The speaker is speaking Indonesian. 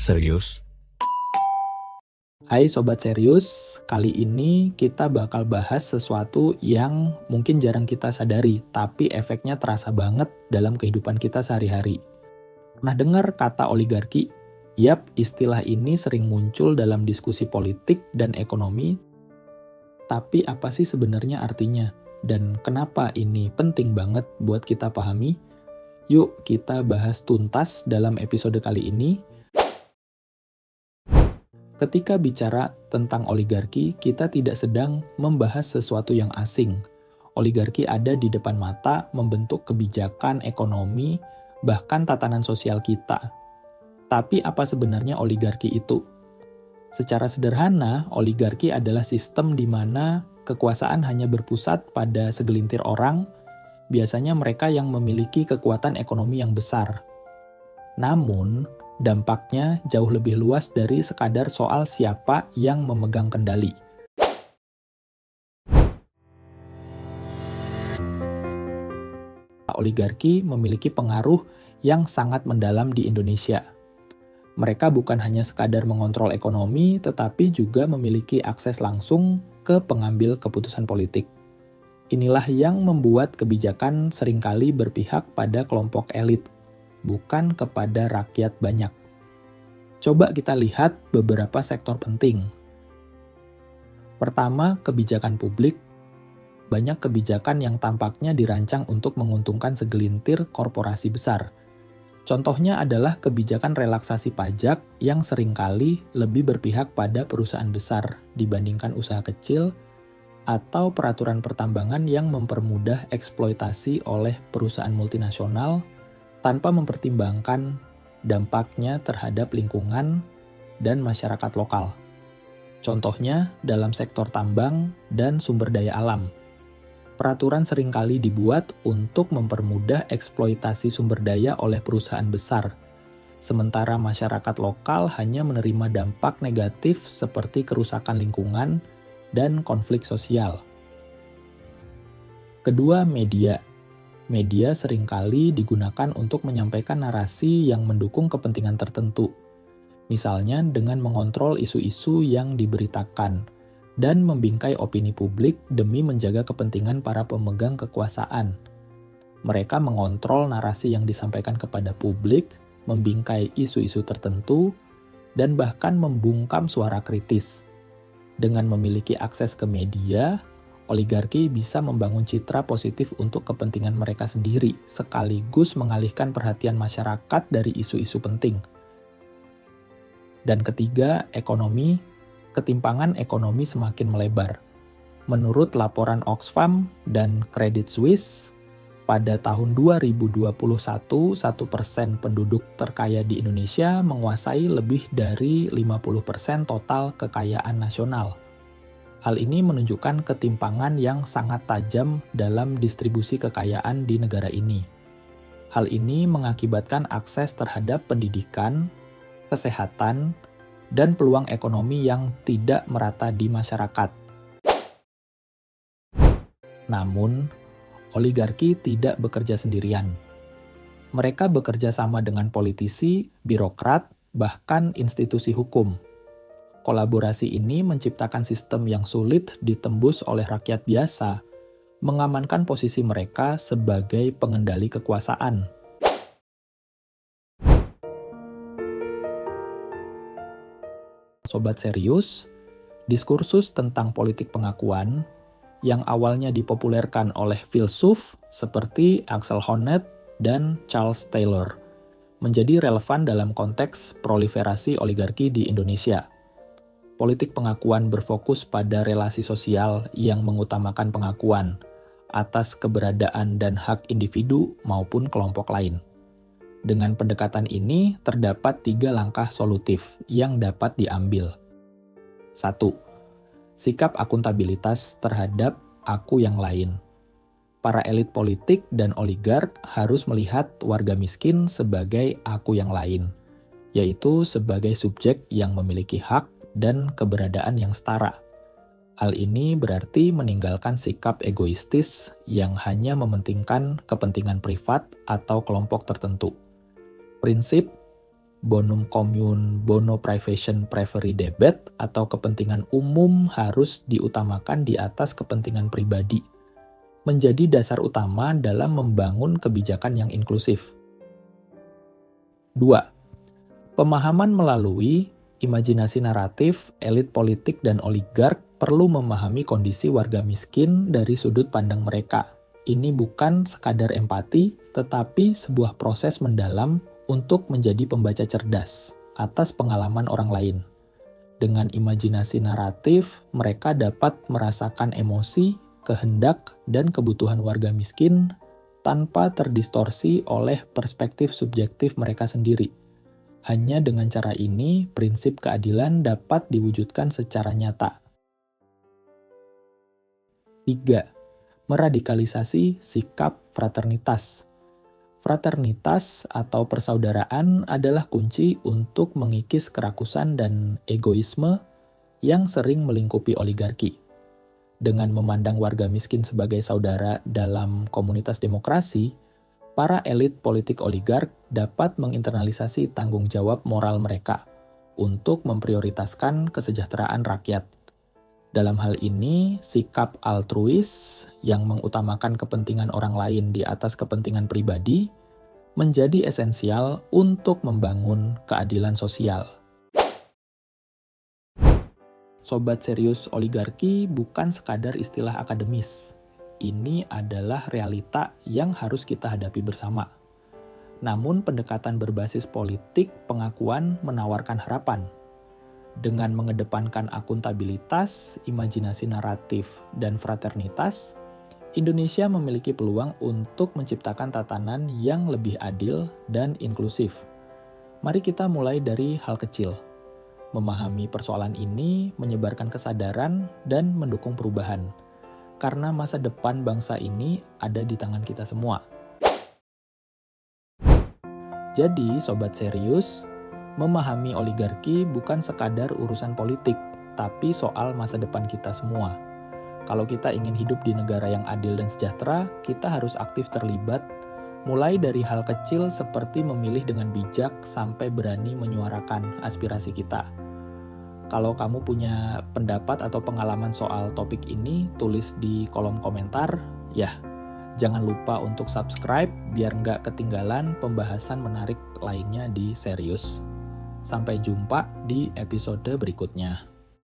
Serius? Hai Sobat Serius, kali ini kita bakal bahas sesuatu yang mungkin jarang kita sadari, tapi efeknya terasa banget dalam kehidupan kita sehari-hari. Pernah dengar kata oligarki? Yap, istilah ini sering muncul dalam diskusi politik dan ekonomi, tapi apa sih sebenarnya artinya? Dan kenapa ini penting banget buat kita pahami? Yuk kita bahas tuntas dalam episode kali ini. Ketika bicara tentang oligarki, kita tidak sedang membahas sesuatu yang asing. Oligarki ada di depan mata, membentuk kebijakan ekonomi, bahkan tatanan sosial kita. Tapi apa sebenarnya oligarki itu? Secara sederhana, oligarki adalah sistem di mana kekuasaan hanya berpusat pada segelintir orang, biasanya mereka yang memiliki kekuatan ekonomi yang besar. Namun, dampaknya jauh lebih luas dari sekadar soal siapa yang memegang kendali. Oligarki memiliki pengaruh yang sangat mendalam di Indonesia. Mereka bukan hanya sekadar mengontrol ekonomi, tetapi juga memiliki akses langsung ke pengambil keputusan politik. Inilah yang membuat kebijakan seringkali berpihak pada kelompok elit, bukan kepada rakyat banyak. Coba kita lihat beberapa sektor penting. Pertama, kebijakan publik. Banyak kebijakan yang tampaknya dirancang untuk menguntungkan segelintir korporasi besar. Contohnya adalah kebijakan relaksasi pajak yang seringkali lebih berpihak pada perusahaan besar dibandingkan usaha kecil, atau peraturan pertambangan yang mempermudah eksploitasi oleh perusahaan multinasional tanpa mempertimbangkan dampaknya terhadap lingkungan dan masyarakat lokal. Contohnya dalam sektor tambang dan sumber daya alam. Peraturan seringkali dibuat untuk mempermudah eksploitasi sumber daya oleh perusahaan besar, sementara masyarakat lokal hanya menerima dampak negatif seperti kerusakan lingkungan dan konflik sosial. Kedua, media. Media seringkali digunakan untuk menyampaikan narasi yang mendukung kepentingan tertentu, misalnya dengan mengontrol isu-isu yang diberitakan dan membingkai opini publik demi menjaga kepentingan para pemegang kekuasaan. Mereka mengontrol narasi yang disampaikan kepada publik, membingkai isu-isu tertentu, dan bahkan membungkam suara kritis. Dengan memiliki akses ke media, oligarki bisa membangun citra positif untuk kepentingan mereka sendiri, sekaligus mengalihkan perhatian masyarakat dari isu-isu penting. Dan ketiga, ekonomi. Ketimpangan ekonomi semakin melebar. Menurut laporan Oxfam dan Credit Suisse, pada tahun 2021, 1% penduduk terkaya di Indonesia menguasai lebih dari 50% total kekayaan nasional. Hal ini menunjukkan ketimpangan yang sangat tajam dalam distribusi kekayaan di negara ini. Hal ini mengakibatkan akses terhadap pendidikan, kesehatan, dan peluang ekonomi yang tidak merata di masyarakat. Namun, oligarki tidak bekerja sendirian. Mereka bekerja sama dengan politisi, birokrat, bahkan institusi hukum. Kolaborasi ini menciptakan sistem yang sulit ditembus oleh rakyat biasa, mengamankan posisi mereka sebagai pengendali kekuasaan. Sobat Serius, diskursus tentang politik pengakuan yang awalnya dipopulerkan oleh filsuf seperti Axel Honneth dan Charles Taylor menjadi relevan dalam konteks proliferasi oligarki di Indonesia. Politik pengakuan berfokus pada relasi sosial yang mengutamakan pengakuan atas keberadaan dan hak individu maupun kelompok lain. Dengan pendekatan ini, terdapat 3 langkah solutif yang dapat diambil. 1. Sikap akuntabilitas terhadap aku yang lain. Para elit politik dan oligark harus melihat warga miskin sebagai aku yang lain, yaitu sebagai subjek yang memiliki hak dan keberadaan yang setara. Hal ini berarti meninggalkan sikap egoistis yang hanya mementingkan kepentingan privat atau kelompok tertentu. Prinsip bonum commune, bono privation preferi debet, atau kepentingan umum harus diutamakan di atas kepentingan pribadi, menjadi dasar utama dalam membangun kebijakan yang inklusif. 2. Pemahaman melalui imajinasi naratif, elit politik dan oligark perlu memahami kondisi warga miskin dari sudut pandang mereka. Ini bukan sekadar empati, tetapi sebuah proses mendalam untuk menjadi pembaca cerdas atas pengalaman orang lain. Dengan imajinasi naratif, mereka dapat merasakan emosi, kehendak, dan kebutuhan warga miskin tanpa terdistorsi oleh perspektif subjektif mereka sendiri. Hanya dengan cara ini, prinsip keadilan dapat diwujudkan secara nyata. 3. Meradikalisasi sikap fraternitas. Fraternitas atau persaudaraan adalah kunci untuk mengikis kerakusan dan egoisme yang sering melingkupi oligarki. Dengan memandang warga miskin sebagai saudara dalam komunitas demokrasi, para elit politik oligark dapat menginternalisasi tanggung jawab moral mereka untuk memprioritaskan kesejahteraan rakyat. Dalam hal ini, sikap altruis yang mengutamakan kepentingan orang lain di atas kepentingan pribadi menjadi esensial untuk membangun keadilan sosial. Sobat serius oligarki bukan sekadar istilah akademis. Ini adalah realita yang harus kita hadapi bersama. Namun pendekatan berbasis politik pengakuan menawarkan harapan. Dengan mengedepankan akuntabilitas, imajinasi naratif, dan fraternitas, Indonesia memiliki peluang untuk menciptakan tatanan yang lebih adil dan inklusif. Mari kita mulai dari hal kecil. Memahami persoalan ini, menyebarkan kesadaran, dan mendukung perubahan. Karena masa depan bangsa ini ada di tangan kita semua. Jadi, sobat serius, memahami oligarki bukan sekadar urusan politik, tapi soal masa depan kita semua. Kalau kita ingin hidup di negara yang adil dan sejahtera, kita harus aktif terlibat, mulai dari hal kecil seperti memilih dengan bijak sampai berani menyuarakan aspirasi kita. Kalau kamu punya pendapat atau pengalaman soal topik ini, tulis di kolom komentar. Ya, jangan lupa untuk subscribe biar nggak ketinggalan pembahasan menarik lainnya di Serius. Sampai jumpa di episode berikutnya.